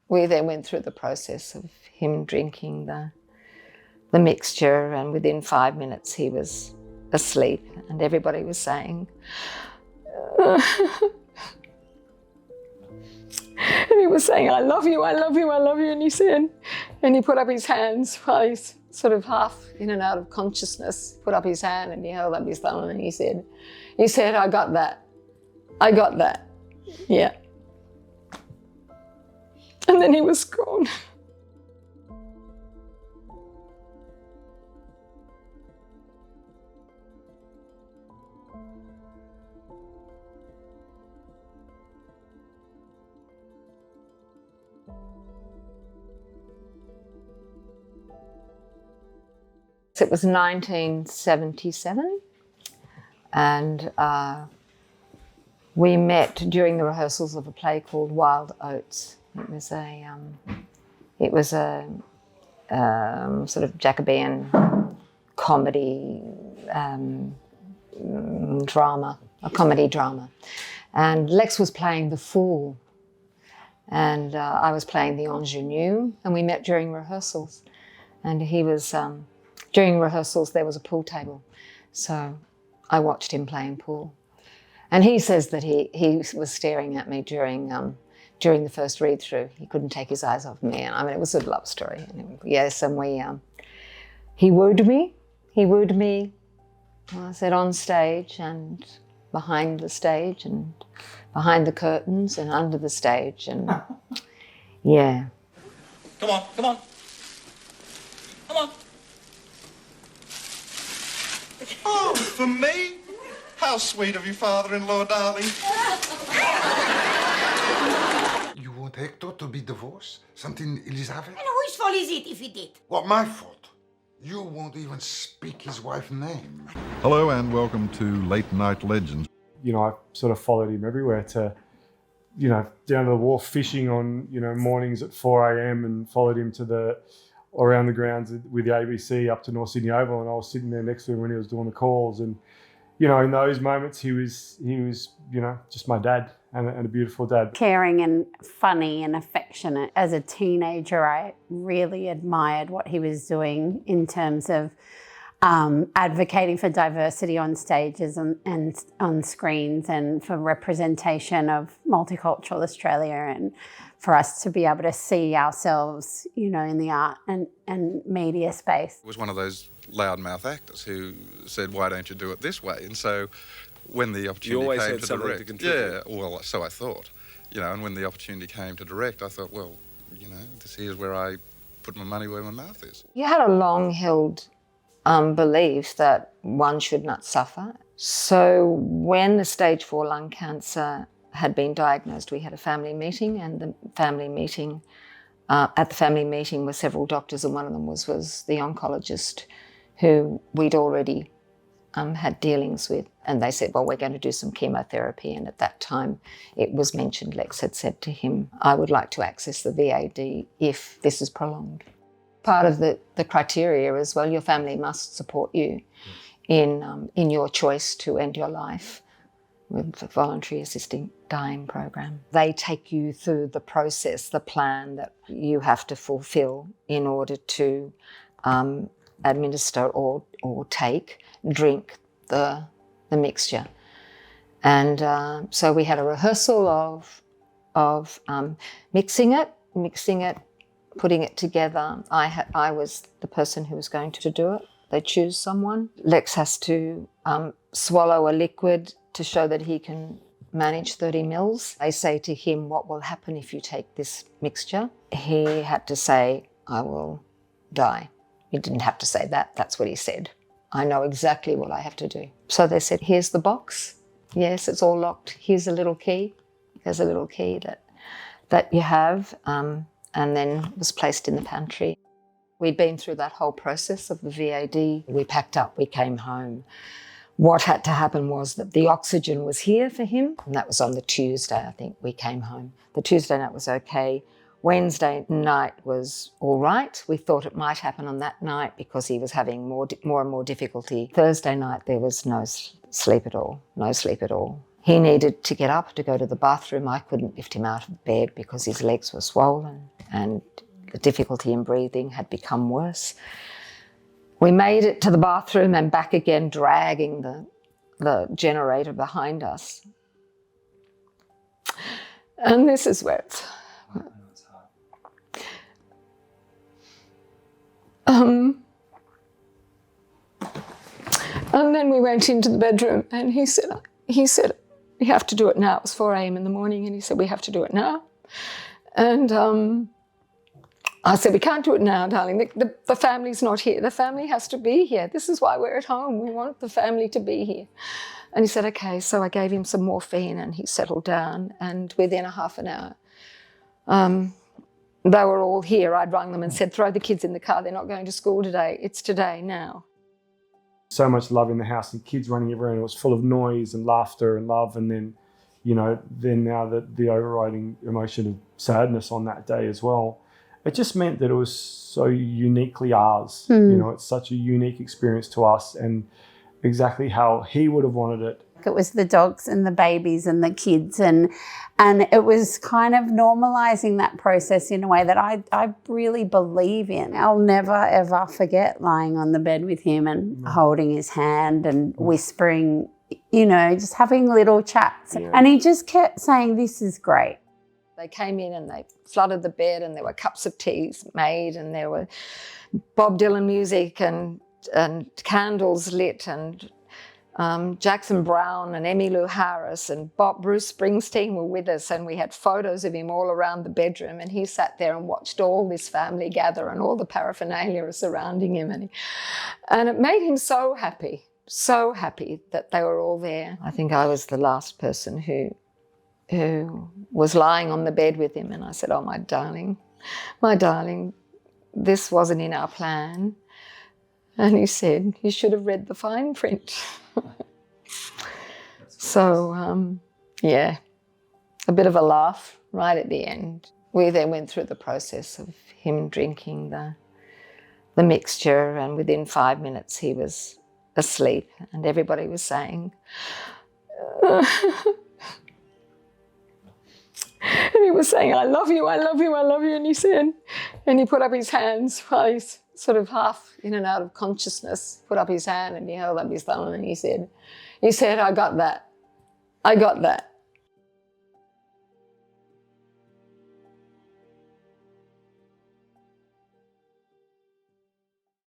we then went through the process of him drinking the mixture, and within 5 minutes he was asleep, and everybody was saying, and he was saying, I love you, I love you, I love you. And he said, and he put up his hands while he's sort of half in and out of consciousness, put up his hand and he held up his thumb and he said, I got that. I got that. Yeah. And then he was gone. It was 1977, and we met during the rehearsals of a play called Wild Oats. It was a sort of Jacobean comedy drama, a comedy drama. And Lex was playing the fool, and I was playing the ingenue, and we met during rehearsals. And he was, during rehearsals there was a pool table, so I watched him playing pool. And he says that he was staring at me during the first read-through. He couldn't take his eyes off me, and I mean, it was a love story. And yes, and he wooed me. He wooed me, I said, on stage and behind the stage and behind the curtains and under the stage, and yeah. Come on, come on. Come on. Oh, for me? How sweet of you, father-in-law, darling. You want Hector to be divorced? Something Elizabeth? And whose fault is it if he did? What, my fault? You won't even speak his wife's name. Hello and welcome to Late Night Legends. You know, I sort of followed him everywhere to, you know, down to the wharf fishing on, you know, mornings at 4 a.m. and followed him to around the grounds with the ABC up to North Sydney Oval, and I was sitting there next to him when he was doing the calls. And, you know, in those moments he was, you know, just my dad and a beautiful dad. Caring and funny and affectionate. As a teenager, I really admired what he was doing in terms of advocating for diversity on stages and on screens, and for representation of multicultural Australia, and for us to be able to see ourselves, you know, in the art and media space. It was one of those loudmouth actors who said, why don't you do it this way? And so when the opportunity came to direct, yeah, well, so I thought, you know, and when the opportunity came to direct, I thought, well, you know, this here's where I put my money where my mouth is. You had a long-held belief that one should not suffer. So when the stage 4 lung cancer had been diagnosed, we had a family meeting, and the family meeting, at the family meeting were several doctors, and one of them was the oncologist who we'd already had dealings with. And they said, well, we're going to do some chemotherapy. And at that time it was mentioned, Lex had said to him, I would like to access the VAD if this is prolonged. Part of the criteria as well, your family must support you in your choice to end your life with the Voluntary Assisted Dying program. They take you through the process, the plan that you have to fulfill in order to administer or drink the mixture. And so we had a rehearsal of mixing it, putting it together. I was the person who was going to do it. They choose someone. Lex has to swallow a liquid to show that he can manage 30 mils. They say to him, what will happen if you take this mixture? He had to say, I will die. He didn't have to say that, that's what he said. I know exactly what I have to do. So they said, here's the box. Yes, it's all locked. Here's a little key. There's a little key that you have, and then it was placed in the pantry. We'd been through that whole process of the VAD. We packed up, we came home. What had to happen was that the oxygen was here for him, and that was on the Tuesday, I think, we came home. The Tuesday night was okay. Wednesday night was all right. We thought it might happen on that night because he was having more and more difficulty. Thursday night, there was no sleep at all, no sleep at all. He needed to get up to go to the bathroom. I couldn't lift him out of bed because his legs were swollen. and the difficulty in breathing had become worse. We made it to the bathroom and back again, dragging the generator behind us. And this is where it's... And then we went into the bedroom and he said, "You have to do it now." It was 4 a.m. in the morning and he said, "We have to do it now." And I said, "We can't do it now, darling. The family's not here. The family has to be here. This is why we're at home. We want the family to be here." And he said, "Okay." So I gave him some morphine and he settled down. And within a half an hour, they were all here. I'd rung them and said, "Throw the kids in the car. They're not going to school today. It's today, now." So much love in the house and kids running everywhere, and it was full of noise and laughter and love. And then, then now the overriding emotion of sadness on that day as well. It just meant that it was so uniquely ours. It's such a unique experience to us and exactly how he would have wanted it. It was the dogs and the babies and the kids and it was kind of normalising that process in a way that I really believe in. I'll never, ever forget lying on the bed with him and holding his hand and whispering, just having little chats. Yeah. And he just kept saying, "This is great." They came in and they flooded the bed and there were cups of teas made and there were Bob Dylan music and candles lit and Jackson Brown and Emmylou Harris and Bruce Springsteen were with us, and we had photos of him all around the bedroom, and he sat there and watched all this family gather and all the paraphernalia surrounding him, and it made him so happy that they were all there. I think I was the last person who was lying on the bed with him, and I said, "Oh, my darling, this wasn't in our plan." And he said, "You should have read the fine print." So, a bit of a laugh right at the end. We then went through the process of him drinking the mixture, and within 5 minutes he was asleep, and everybody was saying, and he was saying, "I love you, I love you, I love you." And he said, and he put up his hands while he's sort of half in and out of consciousness, put up his hand and he held up his thumb and he said, "I got that. I got that."